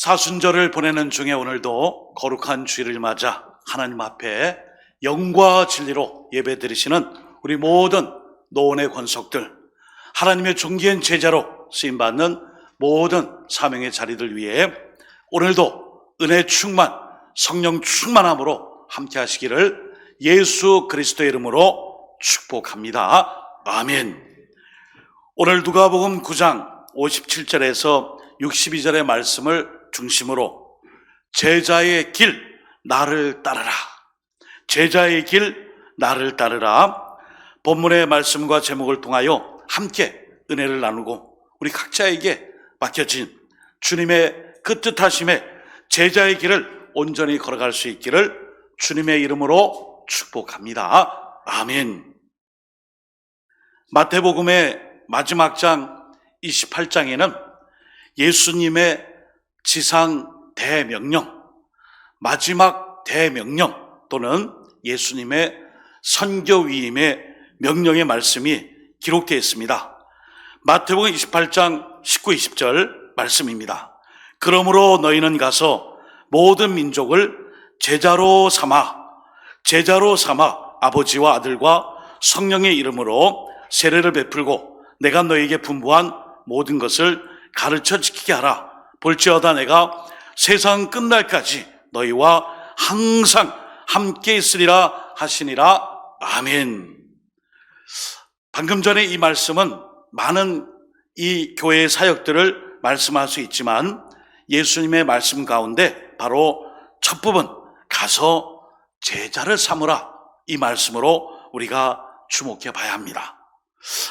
사순절을 보내는 중에 오늘도 거룩한 주일을 맞아 하나님 앞에 영과 진리로 예배드리시는 우리 모든 노원의 권속들, 하나님의 존귀한 제자로 쓰임받는 모든 사명의 자리들 위해 오늘도 은혜 충만, 성령 충만함으로 함께 하시기를 예수 그리스도의 이름으로 축복합니다. 아멘. 오늘 누가복음 9장 57절에서 62절의 말씀을 중심으로 제자의 길 나를 따르라, 제자의 길 나를 따르라, 본문의 말씀과 제목을 통하여 함께 은혜를 나누고 우리 각자에게 맡겨진 주님의 그 뜻하심에 제자의 길을 온전히 걸어갈 수 있기를 주님의 이름으로 축복합니다. 아멘. 마태복음의 마지막 장 28장에는 예수님의 지상 대명령, 마지막 대명령 또는 예수님의 선교위임의 명령의 말씀이 기록되어 있습니다. 마태복음 28장 19, 20절 말씀입니다. 그러므로 너희는 가서 모든 민족을 제자로 삼아 아버지와 아들과 성령의 이름으로 세례를 베풀고 내가 너희에게 분부한 모든 것을 가르쳐 지키게 하라. 볼지어다 내가 세상 끝날까지 너희와 항상 함께 있으리라 하시니라. 아멘. 방금 전에 이 말씀은 많은 이 교회의 사역들을 말씀할 수 있지만 예수님의 말씀 가운데 바로 첫 부분, 가서 제자를 삼으라, 이 말씀으로 우리가 주목해 봐야 합니다.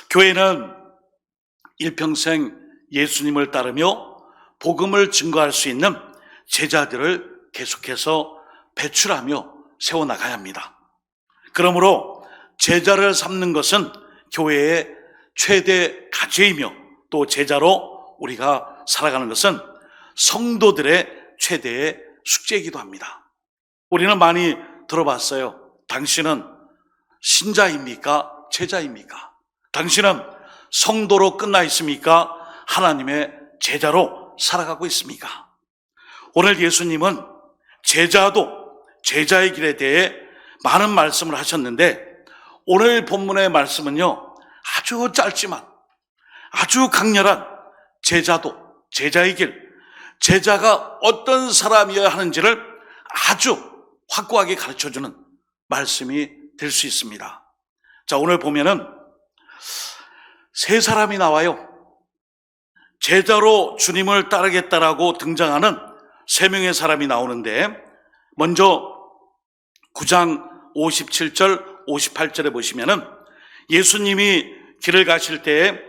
교회는 일평생 예수님을 따르며 복음을 증거할 수 있는 제자들을 계속해서 배출하며 세워나가야 합니다. 그러므로 제자를 삼는 것은 교회의 최대 과제이며 또 제자로 우리가 살아가는 것은 성도들의 최대의 숙제이기도 합니다. 우리는 많이 들어봤어요. 당신은 신자입니까? 제자입니까? 당신은 성도로 끝나 있습니까? 하나님의 제자로 살아가고 있습니까? 오늘 예수님은 제자의 길에 대해 많은 말씀을 하셨는데 오늘 본문의 말씀은요, 아주 짧지만 아주 강렬한 제자의 길, 제자가 어떤 사람이어야 하는지를 아주 확고하게 가르쳐주는 말씀이 될 수 있습니다. 자, 오늘 보면은 세 사람이 나와요. 제자로 주님을 따르겠다라고 등장하는 세 명의 사람이 나오는데, 먼저 9장 57절 58절에 보시면은 예수님이 길을 가실 때에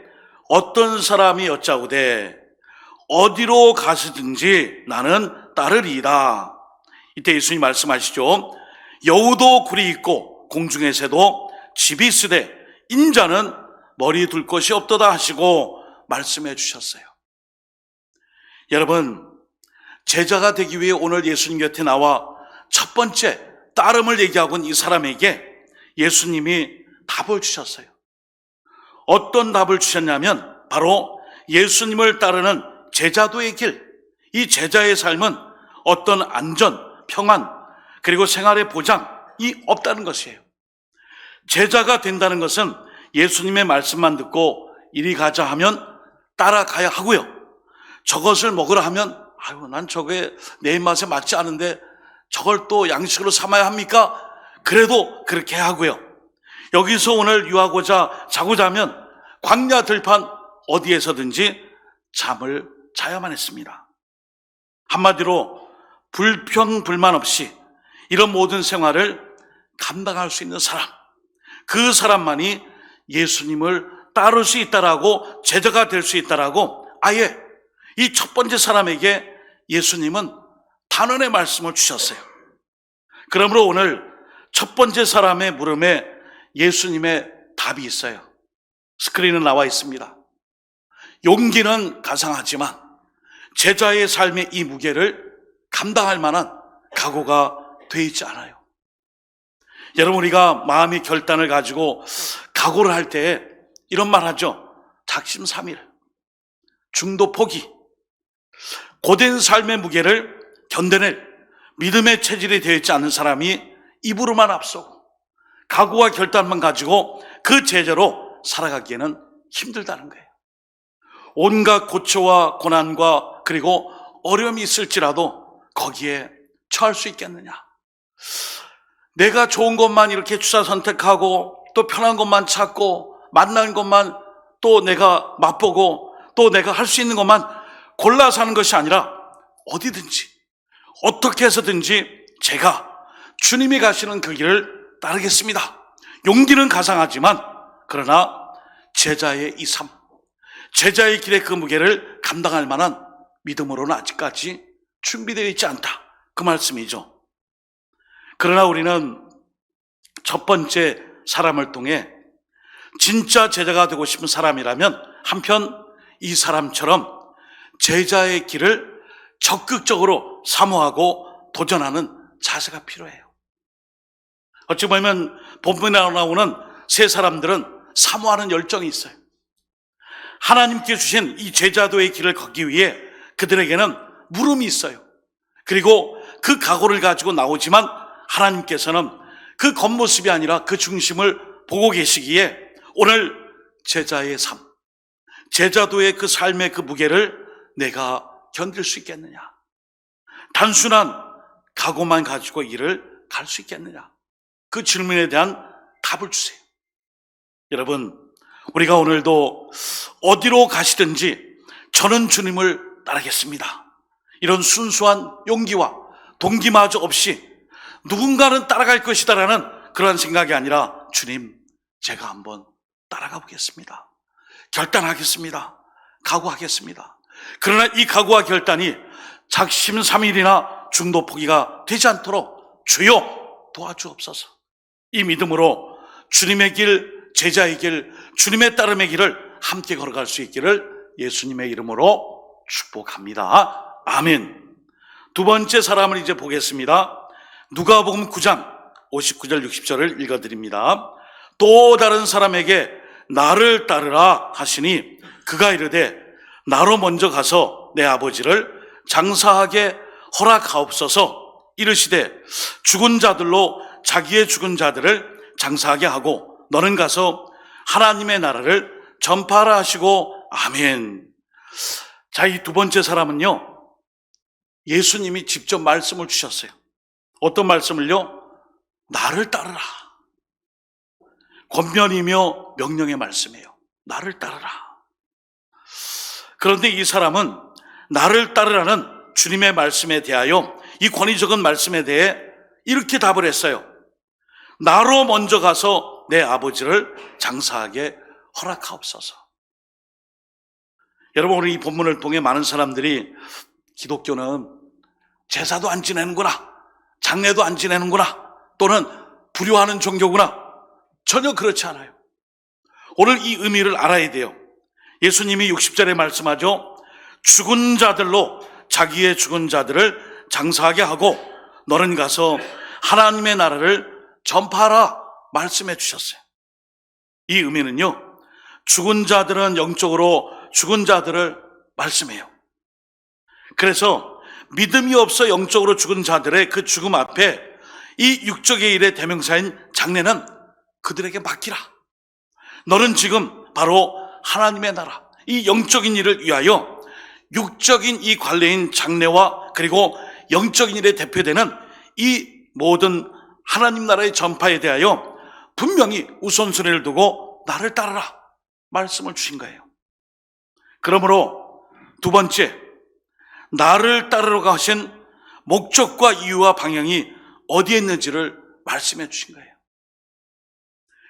어떤 사람이 여짜오되 어디로 가시든지 나는 따르리이다. 이때 예수님 말씀하시죠. 여우도 굴이 있고 공중의 새도 집이 있으되 인자는 머리 둘 것이 없도다 하시고 말씀해 주셨어요. 여러분, 제자가 되기 위해 오늘 예수님 곁에 나와 첫 번째 따름을 얘기하고 있는 이 사람에게 예수님이 답을 주셨어요. 어떤 답을 주셨냐면 바로 예수님을 따르는 제자도의 길, 이 제자의 삶은 어떤 안전, 평안, 그리고 생활의 보장이 없다는 것이에요. 제자가 된다는 것은 예수님의 말씀만 듣고 이리 가자 하면 따라가야 하고요. 저것을 먹으라 하면 난 저게 내 입맛에 맞지 않은데 저걸 또 양식으로 삼아야 합니까? 그래도 그렇게 하고요. 여기서 오늘 유하고자 자고자 하면 광야 들판 어디에서든지 잠을 자야만 했습니다. 한마디로 불평불만 없이 이런 모든 생활을 감당할 수 있는 사람, 그 사람만이 예수님을 따를 수 있다라고, 제자가 될 수 있다라고 아예 이 첫 번째 사람에게 예수님은 단언의 말씀을 주셨어요. 그러므로 오늘 첫 번째 사람의 물음에 예수님의 답이 있어요. 스크린에 나와 있습니다. 용기는 가상하지만 제자의 삶의 이 무게를 감당할 만한 각오가 돼 있지 않아요. 여러분, 우리가 마음의 결단을 가지고 각오를 할 때 이런 말 하죠. 작심삼일, 중도 포기. 고된 삶의 무게를 견뎌낼 믿음의 체질이 되어 있지 않은 사람이 입으로만 앞서고 각오와 결단만 가지고 그 제자로 살아가기에는 힘들다는 거예요. 온갖 고초와 고난과 그리고 어려움이 있을지라도 거기에 처할 수 있겠느냐? 내가 좋은 것만 이렇게 주사 선택하고 또 편한 것만 찾고 만난 것만 또 내가 맛보고 또 내가 할 수 있는 것만 골라 사는 것이 아니라 어디든지 어떻게 해서든지 제가 주님이 가시는 그 길을 따르겠습니다. 용기는 가상하지만 그러나 제자의 이 삶, 제자의 길의 그 무게를 감당할 만한 믿음으로는 아직까지 준비되어 있지 않다. 그 말씀이죠. 그러나 우리는 첫 번째 사람을 통해 진짜 제자가 되고 싶은 사람이라면 한편 이 사람처럼 제자의 길을 적극적으로 사모하고 도전하는 자세가 필요해요. 어찌 보면 본문에 나오는 세 사람들은 사모하는 열정이 있어요. 하나님께 주신 이 제자도의 길을 걷기 위해 그들에게는 물음이 있어요. 그리고 그 각오를 가지고 나오지만 하나님께서는 그 겉모습이 아니라 그 중심을 보고 계시기에 오늘 제자의 삶, 제자도의 그 삶의 그 무게를 내가 견딜 수 있겠느냐? 단순한 각오만 가지고 이 길을 갈 수 있겠느냐? 그 질문에 대한 답을 주세요. 여러분, 우리가 오늘도 어디로 가시든지 저는 주님을 따르겠습니다. 이런 순수한 용기와 동기마저 없이 누군가는 따라갈 것이다라는 그러한 생각이 아니라 주님, 제가 한번 따라가 보겠습니다. 결단하겠습니다. 각오하겠습니다. 그러나 이 각오와 결단이 작심삼일이나 중도 포기가 되지 않도록 주여 도와주옵소서. 이 믿음으로 주님의 길, 제자의 길, 주님의 따름의 길을 함께 걸어갈 수 있기를 예수님의 이름으로 축복합니다. 아멘. 두 번째 사람을 이제 보겠습니다. 누가복음 9장 59절 60절을 읽어드립니다. 또 다른 사람에게 나를 따르라 하시니 그가 이르되 나로 먼저 가서 내 아버지를 장사하게 허락하옵소서. 이르시되 죽은 자들로 자기의 죽은 자들을 장사하게 하고 너는 가서 하나님의 나라를 전파하라 하시고 아멘. 자, 이 두 번째 사람은요, 예수님이 직접 말씀을 주셨어요. 어떤 말씀을요? 나를 따르라. 권면이며 명령의 말씀이에요. 나를 따르라. 그런데 이 사람은 나를 따르라는 주님의 말씀에 대하여, 이 권위적인 말씀에 대해 이렇게 답을 했어요. 나로 먼저 가서 내 아버지를 장사하게 허락하옵소서. 여러분, 우리 이 본문을 통해 많은 사람들이 기독교는 제사도 안 지내는구나, 장례도 안 지내는구나, 또는 불효하는 종교구나. 전혀 그렇지 않아요. 오늘 이 의미를 알아야 돼요. 예수님이 60절에 말씀하죠. 죽은 자들로 자기의 죽은 자들을 장사하게 하고 너는 가서 하나님의 나라를 전파하라 말씀해 주셨어요. 이 의미는요, 죽은 자들은 영적으로 죽은 자들을 말씀해요. 그래서 믿음이 없어 영적으로 죽은 자들의 그 죽음 앞에 이 육적의 일의 대명사인 장례는 그들에게 맡기라. 너는 지금 바로 하나님의 나라, 이 영적인 일을 위하여 육적인 이 관례인 장례와 그리고 영적인 일에 대표되는 이 모든 하나님 나라의 전파에 대하여 분명히 우선순위를 두고 나를 따르라 말씀을 주신 거예요. 그러므로 두 번째, 나를 따르러 가신 목적과 이유와 방향이 어디에 있는지를 말씀해 주신 거예요.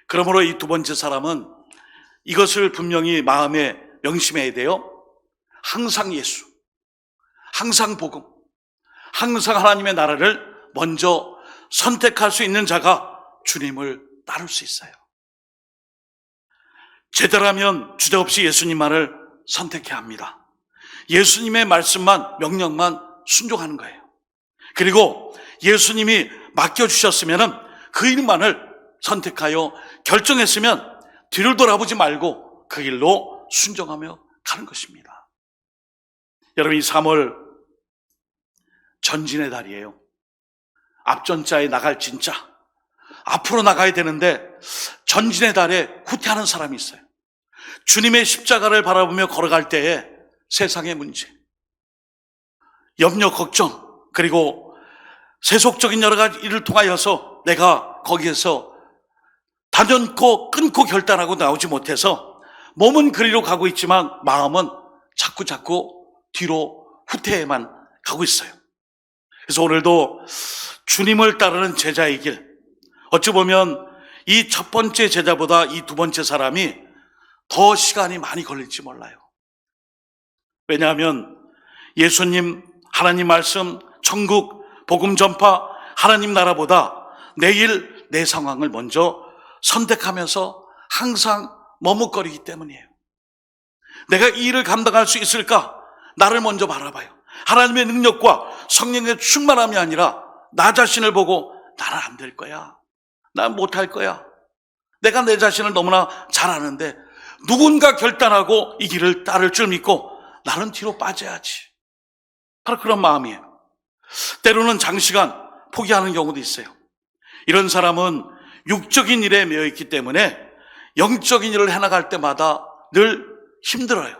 그러므로 이 두 번째 사람은 이것을 분명히 마음에 명심해야 돼요. 항상 예수, 항상 복음, 항상 하나님의 나라를 먼저 선택할 수 있는 자가 주님을 따를 수 있어요. 제자라면 주저없이 예수님만을 선택해야 합니다. 예수님의 말씀만, 명령만 순종하는 거예요. 그리고 예수님이 맡겨주셨으면 그 일만을 선택하여 결정했으면 뒤를 돌아보지 말고 그 길로 순종하며 가는 것입니다. 여러분, 이 3월 전진의 달이에요. 앞전자에 나갈 진짜. 앞으로 나가야 되는데 전진의 달에 후퇴하는 사람이 있어요. 주님의 십자가를 바라보며 걸어갈 때에 세상의 문제, 염려, 걱정, 그리고 세속적인 여러 가지 일을 통하여서 내가 거기에서 단연코 끊고 결단하고 나오지 못해서 몸은 그리로 가고 있지만 마음은 자꾸 뒤로 후퇴에만 가고 있어요. 그래서 오늘도 주님을 따르는 제자의 길, 어찌 보면 이 첫 번째 제자보다 이 두 번째 사람이 더 시간이 많이 걸릴지 몰라요. 왜냐하면 예수님, 하나님 말씀, 천국, 복음 전파, 하나님 나라보다 내일 내 상황을 먼저 선택하면서 항상 머뭇거리기 때문이에요. 내가 이 일을 감당할 수 있을까? 나를 먼저 바라봐요. 하나님의 능력과 성령의 충만함이 아니라 나 자신을 보고 나는 안 될 거야. 난 못할 거야. 내가 내 자신을 너무나 잘 아는데 누군가 결단하고 이 길을 따를 줄 믿고 나는 뒤로 빠져야지. 바로 그런 마음이에요. 때로는 장시간 포기하는 경우도 있어요. 이런 사람은 육적인 일에 매여 있기 때문에 영적인 일을 해나갈 때마다 늘 힘들어요.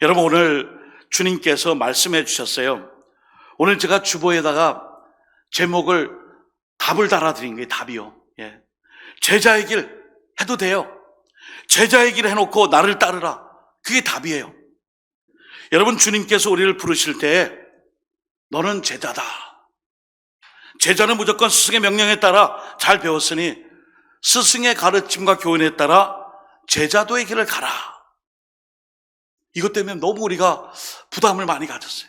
여러분, 오늘 주님께서 말씀해 주셨어요. 오늘 제가 주보에다가 제목을 답을 달아드린 거예요. 답이요. 예. 제자의 길 해도 돼요. 제자의 길 해놓고 나를 따르라. 그게 답이에요. 여러분, 주님께서 우리를 부르실 때 너는 제자다. 제자는 무조건 스승의 명령에 따라 잘 배웠으니 스승의 가르침과 교훈에 따라 제자도의 길을 가라. 이것 때문에 너무 우리가 부담을 많이 가졌어요.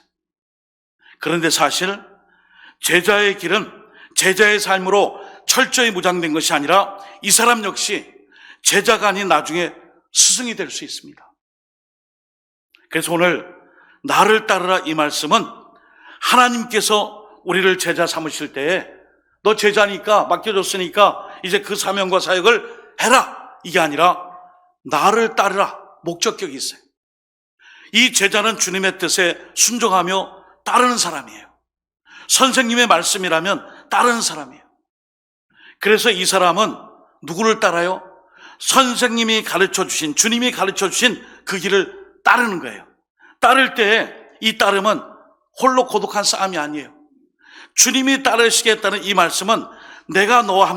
그런데 사실 제자의 길은 제자의 삶으로 철저히 무장된 것이 아니라 이 사람 역시 제자가 아닌 나중에 스승이 될 수 있습니다. 그래서 오늘 나를 따르라 이 말씀은 하나님께서 우리를 제자 삼으실 때에 너 제자니까 맡겨줬으니까 이제 그 사명과 사역을 해라, 이게 아니라 나를 따르라, 목적격이 있어요. 이 제자는 주님의 뜻에 순종하며 따르는 사람이에요. 선생님의 말씀이라면 따르는 사람이에요. 그래서 이 사람은 누구를 따라요? 선생님이 가르쳐주신, 주님이 가르쳐주신 그 길을 따르는 거예요. 따를 때 이 따름은 홀로 고독한 싸움이 아니에요. 주님이 따르시겠다는 이 말씀은 내가 너와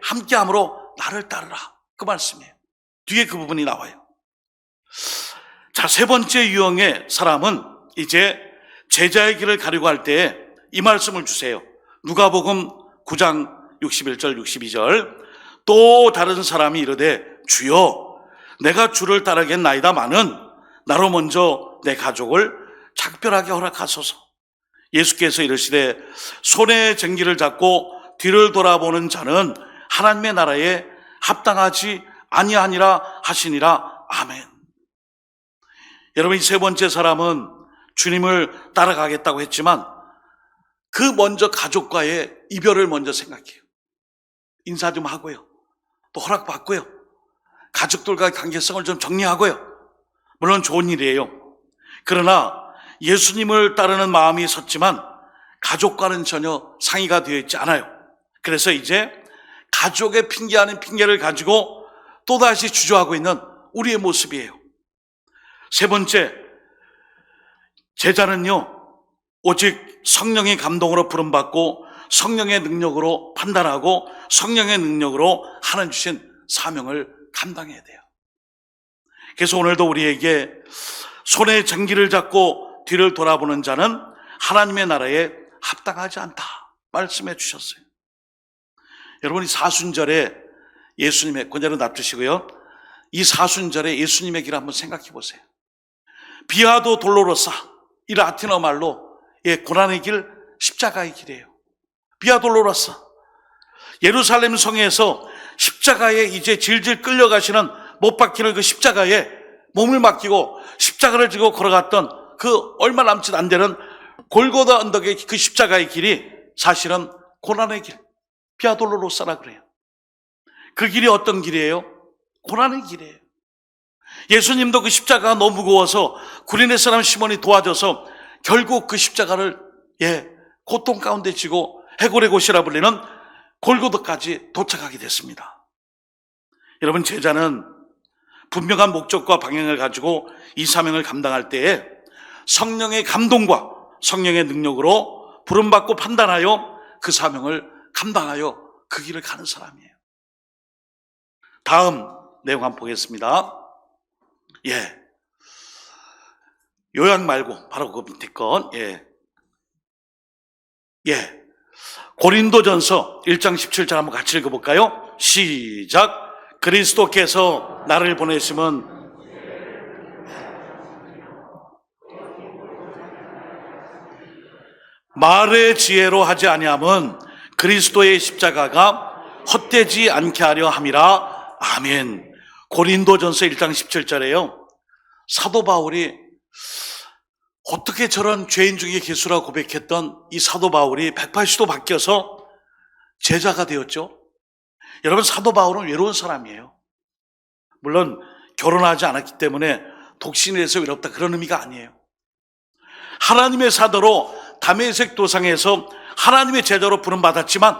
함께함으로 나를 따르라, 그 말씀이에요. 뒤에 그 부분이 나와요. 자, 세 번째 유형의 사람은 이제 제자의 길을 가려고 할 때에 이 말씀을 주세요. 누가복음 9장 61절 62절. 또 다른 사람이 이르되 주여 내가 주를 따르겠나이다마는 나로 먼저 내 가족을 작별하게 허락하소서. 예수께서 이르시되 손에 쟁기를 잡고 뒤를 돌아보는 자는 하나님의 나라에 합당하지 아니하니라 하시니라. 아멘. 여러분, 이 세 번째 사람은 주님을 따라가겠다고 했지만 그 먼저 가족과의 이별을 먼저 생각해요. 인사 좀 하고요, 또 허락받고요, 가족들과의 관계성을 좀 정리하고요. 물론 좋은 일이에요. 그러나 예수님을 따르는 마음이 섰지만 가족과는 전혀 상의가 되어 있지 않아요. 그래서 이제 가족의 핑계 아닌 핑계를 가지고 또다시 주저하고 있는 우리의 모습이에요. 세 번째, 제자는요, 오직 성령의 감동으로 부름받고 성령의 능력으로 판단하고 성령의 능력으로 하나님 주신 사명을 감당해야 돼요. 그래서 오늘도 우리에게 손에 쟁기를 잡고 뒤를 돌아보는 자는 하나님의 나라에 합당하지 않다 말씀해 주셨어요. 여러분이 사순절에 예수님의 권자를 납두시고요, 이 사순절에 예수님의 길을 한번 생각해 보세요. 비아도 돌로로사, 이 라틴어 말로 고난의 길, 십자가의 길이에요. 비아 돌로로사. 예루살렘 성에서 십자가에 이제 질질 끌려가시는 못 박히는 그 십자가에 몸을 맡기고 십자가를 지고 걸어갔던 그 얼마 남짓 안 되는 골고다 언덕의 그 십자가의 길이 사실은 고난의 길, 비아 돌로로사라 그래요. 그 길이 어떤 길이에요? 고난의 길이에요. 예수님도 그 십자가가 너무 무거워서 구리네 사람 시몬이 도와줘서 결국 그 십자가를 고통 가운데 지고 해골의 곳이라 불리는 골고다까지 도착하게 됐습니다. 여러분, 제자는 분명한 목적과 방향을 가지고 이 사명을 감당할 때에 성령의 감동과 성령의 능력으로 부름받고 판단하여 그 사명을 감당하여 그 길을 가는 사람이에요. 다음 내용 한번 보겠습니다. 요약 말고 바로 그 밑에 건 고린도전서 1장 17절 한번 같이 읽어볼까요? 시작. 그리스도께서 나를 보내심은 말의 지혜로 하지 아니함은 그리스도의 십자가가 헛되지 않게 하려 함이라. 아멘. 고린도전서 1장 17절에요. 사도 바울이 어떻게 저런 죄인 중에 예수라 고백했던 이 사도 바울이 180도 바뀌어서 제자가 되었죠. 여러분, 사도 바울은 외로운 사람이에요. 물론 결혼하지 않았기 때문에 독신에서 외롭다 그런 의미가 아니에요. 하나님의 사도로 다메섹 도상에서 하나님의 제자로 부름받았지만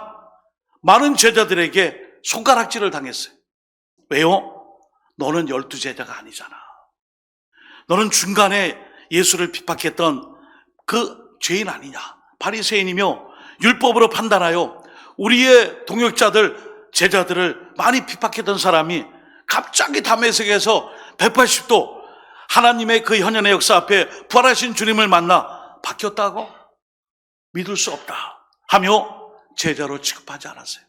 많은 제자들에게 손가락질을 당했어요. 왜요? 너는 12제자가 아니잖아. 너는 중간에 예수를 핍박했던 그 죄인 아니냐. 바리새인이며 율법으로 판단하여 우리의 동역자들, 제자들을 많이 핍박했던 사람이 갑자기 다메섹에서 180도 하나님의 그 현현의 역사 앞에 부활하신 주님을 만나 바뀌었다고? 믿을 수 없다 하며 제자로 취급하지 않았어요.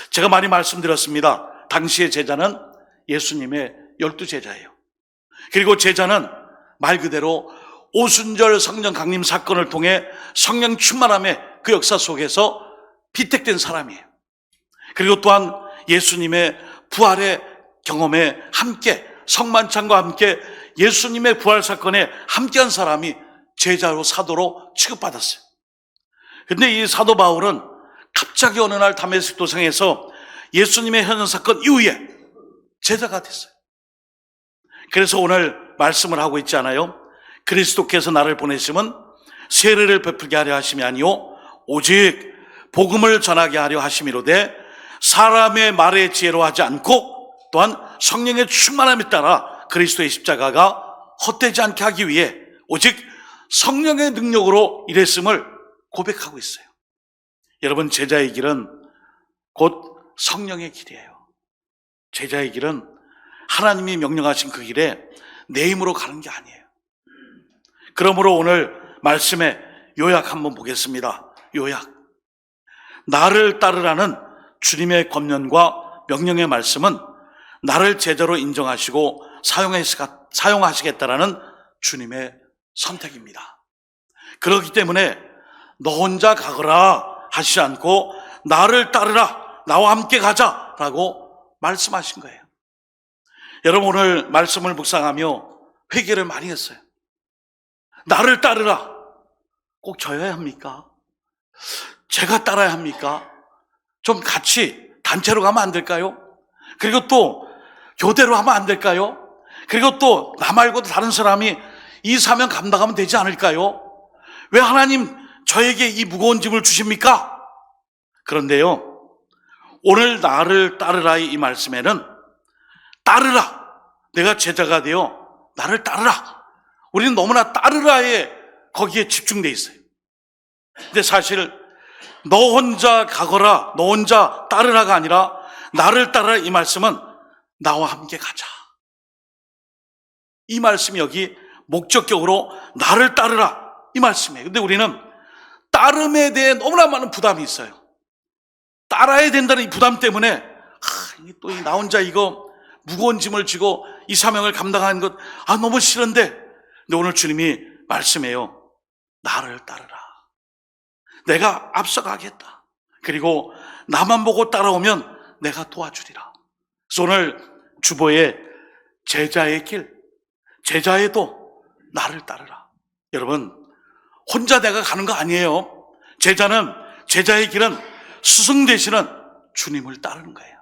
제가 많이 말씀드렸습니다. 당시의 제자는 예수님의 12제자예요. 그리고 제자는 말 그대로 오순절 성령 강림 사건을 통해 성령 충만함의 그 역사 속에서 피택된 사람이에요. 그리고 또한 예수님의 부활의 경험에 함께, 성만찬과 함께 예수님의 부활 사건에 함께한 사람이 제자로, 사도로 취급받았어요. 근데 이 사도 바울은 갑자기 어느 날 다메섹 도상에서 예수님의 현현 사건 이후에 제자가 됐어요. 그래서 오늘 말씀을 하고 있지 않아요? 그리스도께서 나를 보내심은 세례를 베풀게 하려 하심이 아니요 오직 복음을 전하게 하려 하심이로되 사람의 말의 지혜로 하지 않고 또한 성령의 충만함에 따라 그리스도의 십자가가 헛되지 않게 하기 위해 오직 성령의 능력으로 일했음을 고백하고 있어요. 여러분, 제자의 길은 곧 성령의 길이에요. 제자의 길은 하나님이 명령하신 그 길에 내 힘으로 가는 게 아니에요. 그러므로 오늘 말씀의 요약 한번 보겠습니다. 요약. 나를 따르라는 주님의 권면과 명령의 말씀은 나를 제자로 인정하시고 사용하시겠다라는 주님의 선택입니다. 그렇기 때문에 너 혼자 가거라 하시지 않고 나를 따르라, 나와 함께 가자라고 말씀하신 거예요. 여러분, 오늘 말씀을 묵상하며 회개를 많이 했어요. 나를 따르라. 꼭 저여야 합니까? 제가 따라야 합니까? 좀 같이 단체로 가면 안 될까요? 그리고 또 교대로 하면 안 될까요? 그리고 또 나 말고도 다른 사람이 이 사명 감당하면 되지 않을까요? 왜 하나님 저에게 이 무거운 짐을 주십니까? 그런데요, 오늘 나를 따르라의 이 말씀에는 따르라, 내가 제자가 되어 나를 따르라, 우리는 너무나 따르라에 거기에 집중돼 있어요. 근데 사실 너 혼자 가거라, 너 혼자 따르라가 아니라 나를 따르라, 이 말씀은 나와 함께 가자, 이 말씀이 여기 목적격으로 나를 따르라 이 말씀이에요. 근데 우리는 따름에 대해 너무나 많은 부담이 있어요. 따라야 된다는 이 부담 때문에 또 나 혼자 이거 무거운 짐을 지고 이 사명을 감당하는 것 너무 싫은데, 근데 오늘 주님이 말씀해요. 나를 따르라. 내가 앞서가겠다. 그리고 나만 보고 따라오면 내가 도와주리라. 그래서 오늘 주보에 제자의 길, 제자의 도, 나를 따르라. 여러분, 혼자 내가 가는 거 아니에요. 제자의 길은 스승 되시는 주님을 따르는 거예요.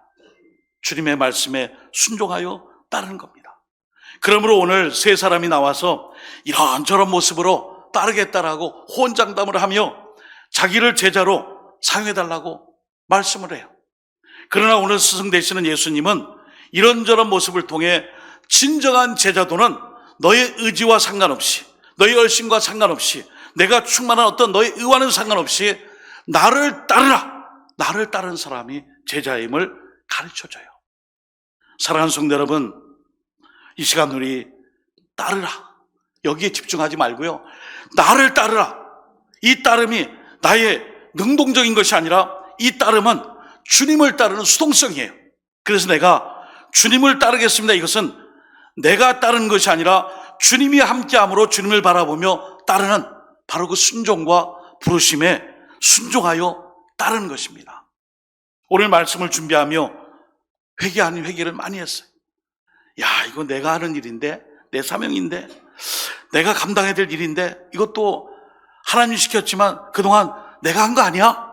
주님의 말씀에 순종하여 따르는 겁니다. 그러므로 오늘 세 사람이 나와서 이런저런 모습으로 따르겠다라고 호언장담을 하며 자기를 제자로 사용해달라고 말씀을 해요. 그러나 오늘 스승 되시는 예수님은 이런저런 모습을 통해 진정한 제자도는 너의 의지와 상관없이, 너의 열심과 상관없이, 내가 충만한 어떤 너의 의와는 상관없이 나를 따르라, 나를 따른 사람이 제자임을 가르쳐줘요. 사랑하는 성도 여러분, 이 시간 우리 따르라, 여기에 집중하지 말고요, 나를 따르라. 이 따름이 나의 능동적인 것이 아니라 이 따름은 주님을 따르는 수동성이에요. 그래서 내가 주님을 따르겠습니다. 이것은 내가 따르는 것이 아니라 주님이 함께함으로 주님을 바라보며 따르는 바로 그 순종과 부르심에 순종하여 따르는 것입니다. 오늘 말씀을 준비하며 회개 아닌 회개를 많이 했어요. 야, 이거 내가 하는 일인데, 내 사명인데, 내가 감당해야 될 일인데, 이것도 하나님이 시켰지만 그동안 내가 한 거 아니야?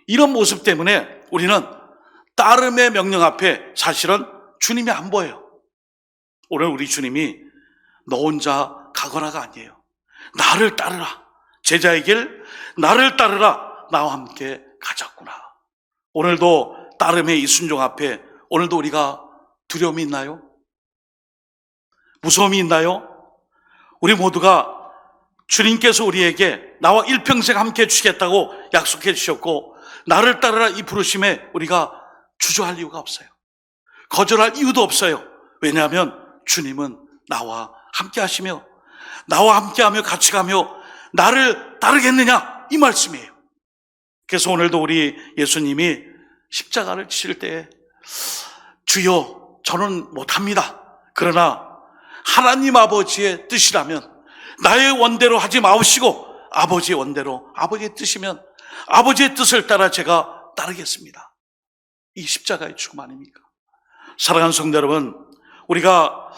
이런 모습 때문에 우리는 따름의 명령 앞에 사실은 주님이 안 보여요. 오늘 우리 주님이 너 혼자 가거라가 아니에요. 나를 따르라. 제자의 길, 나를 따르라. 나와 함께 가자꾸나. 오늘도 따름의 이 순종 앞에 오늘도 우리가 두려움이 있나요? 무서움이 있나요? 우리 모두가 주님께서 우리에게 나와 일평생 함께 해주시겠다고 약속해 주셨고, 나를 따르라 이 부르심에 우리가 주저할 이유가 없어요. 거절할 이유도 없어요. 왜냐하면 주님은 나와 함께 하시며, 나와 함께 하며 같이 가며 나를 따르겠느냐, 이 말씀이에요. 그래서 오늘도 우리 예수님이 십자가를 지실 때 주여 저는 못합니다. 그러나 하나님 아버지의 뜻이라면 나의 원대로 하지 마시고 아버지의 원대로, 아버지의 뜻이면 아버지의 뜻을 따라 제가 따르겠습니다. 이 십자가의 죽음 아닙니까? 사랑하는 성도 여러분, 우리가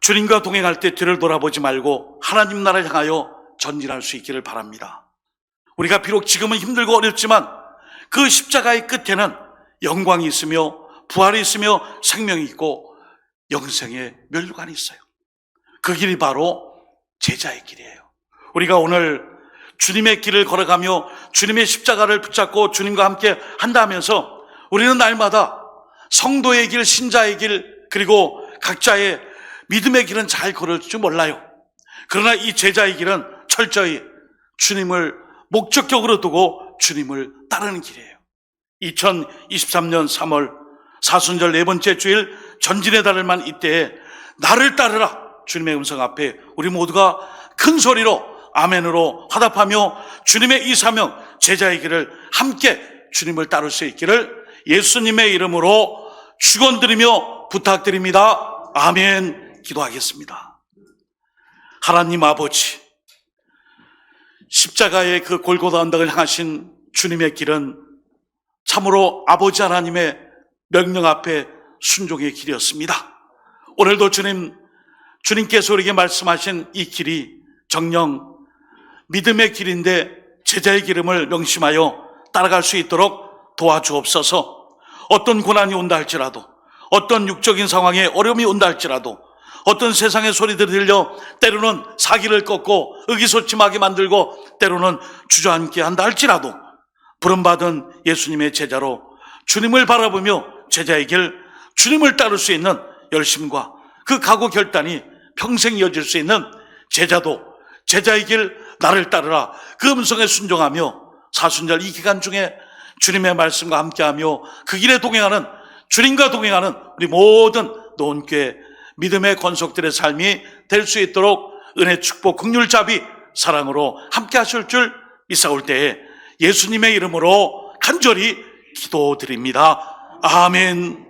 주님과 동행할 때 뒤를 돌아보지 말고 하나님 나라를 향하여 전진할 수 있기를 바랍니다. 우리가 비록 지금은 힘들고 어렵지만 그 십자가의 끝에는 영광이 있으며 부활이 있으며 생명이 있고 영생의 멸류관이 있어요. 그 길이 바로 제자의 길이에요. 우리가 오늘 주님의 길을 걸어가며 주님의 십자가를 붙잡고 주님과 함께 한다면서 우리는 날마다 성도의 길, 신자의 길, 그리고 각자의 믿음의 길은 잘 걸을 줄 몰라요. 그러나 이 제자의 길은 철저히 주님을 목적격으로 두고 주님을 따르는 길이에요. 2023년 3월 사순절 네 번째 주일 전진의 달을만 이때에 나를 따르라, 주님의 음성 앞에 우리 모두가 큰 소리로 아멘으로 화답하며 주님의 이 사명, 제자의 길을 함께 주님을 따를 수 있기를 예수님의 이름으로 축원드리며 부탁드립니다. 아멘. 기도하겠습니다. 하나님 아버지, 십자가의 그 골고다 언덕을 향하신 주님의 길은 참으로 아버지 하나님의 명령 앞에 순종의 길이었습니다. 오늘도 주님께서 우리에게 말씀하신 이 길이 정녕 믿음의 길인데 제자의 기름을 명심하여 따라갈 수 있도록 도와주옵소서. 어떤 고난이 온다 할지라도, 어떤 육적인 상황에 어려움이 온다 할지라도, 어떤 세상의 소리들이 들려 때로는 사기를 꺾고 의기소침하게 만들고 때로는 주저앉게 한다 할지라도 부름받은 예수님의 제자로 주님을 바라보며 제자의 길, 주님을 따를 수 있는 열심과 그 각오 결단이 평생 이어질 수 있는 제자도, 제자의 길 나를 따르라 그 음성에 순종하며 사순절 이 기간 중에 주님의 말씀과 함께하며 그 길에 동행하는, 주님과 동행하는 우리 모든 노원교회 믿음의 권속들의 삶이 될 수 있도록 은혜, 축복, 긍휼, 자비, 사랑으로 함께 하실 줄 믿사올 때에 예수님의 이름으로 간절히 기도드립니다. 아멘.